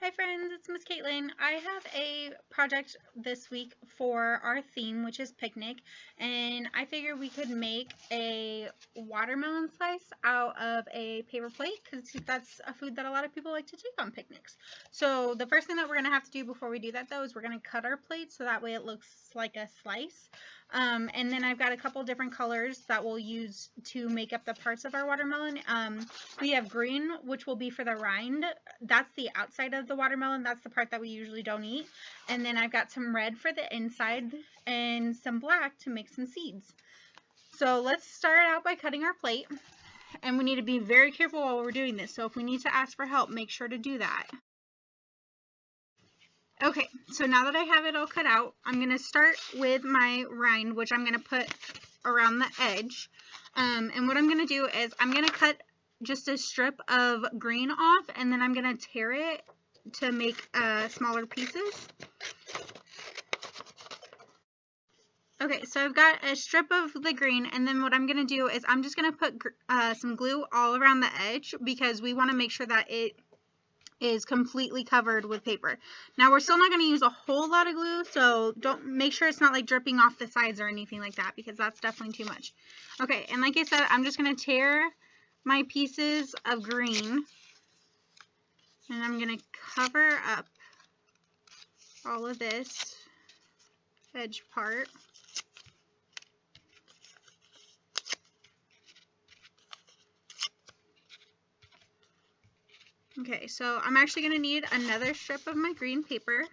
Hi friends, it's Miss Caitlin. I have a project this week for our theme, which is picnic, and I figured we could make a watermelon slice out of a paper plate because that's a food that a lot of people like to take on picnics. So the first thing that we're going to have to do before we do that though is we're going to cut our plate so that way it looks like a slice. And then I've got a couple different colors that we'll use to make up the parts of our watermelon. We have green, which will be for the rind. That's the outside of the watermelon. That's the part that we usually don't eat. And then I've got some red for the inside and some black to make some seeds. So let's start out by cutting our plate. And we need to be very careful while we're doing this. So if we need to ask for help, make sure to do that. Okay, so now that I have it all cut out, I'm going to start with my rind, which I'm going to put around the edge. And what I'm going to do is I'm going to cut just a strip of green off, and then I'm going to tear it to make smaller pieces. Okay, so I've got a strip of the green, and then what I'm going to do is I'm just going to put some glue all around the edge because we want to make sure that it is completely covered with paper. Now we're still not going to use a whole lot of glue, so don't make sure it's not like dripping off the sides or anything like that because that's definitely too much. Okay, and like I said, I'm just going to tear my pieces of green and I'm going to cover up all of this edge part. Okay, so I'm actually going to need another strip of my green paper.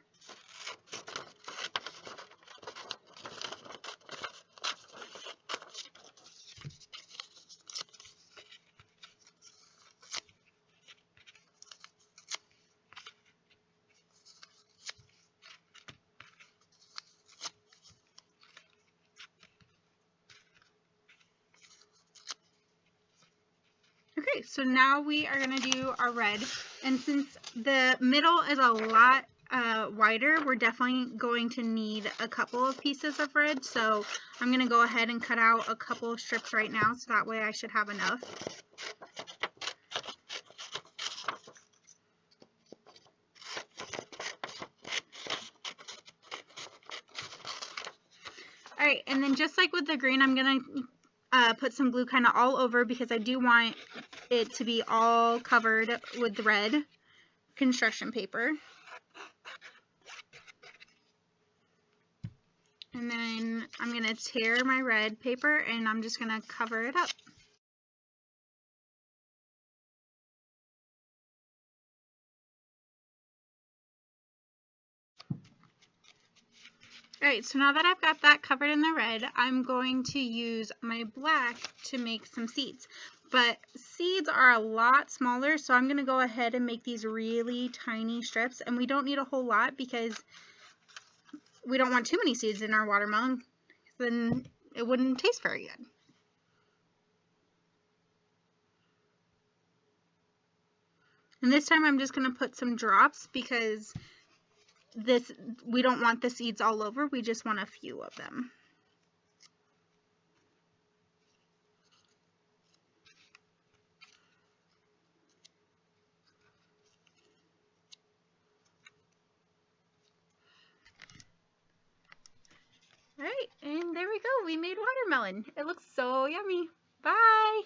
Okay, so now we are going to do our red, and since the middle is a lot wider, we're definitely going to need a couple of pieces of red, so I'm going to go ahead and cut out a couple of strips right now, so that way I should have enough. Alright, and then just like with the green, I'm going to put some glue kind of all over because I do want it to be all covered with the red construction paper. And then I'm going to tear my red paper and I'm just going to cover it up. Alright, so now that I've got that covered in the red, I'm going to use my black to make some seeds. But seeds are a lot smaller, so I'm going to go ahead and make these really tiny strips. And we don't need a whole lot because we don't want too many seeds in our watermelon. Then it wouldn't taste very good. And this time I'm just going to put some drops because we don't want the seeds all over, we just want a few of them. Alright, and there we go, we made watermelon. It looks so yummy. Bye!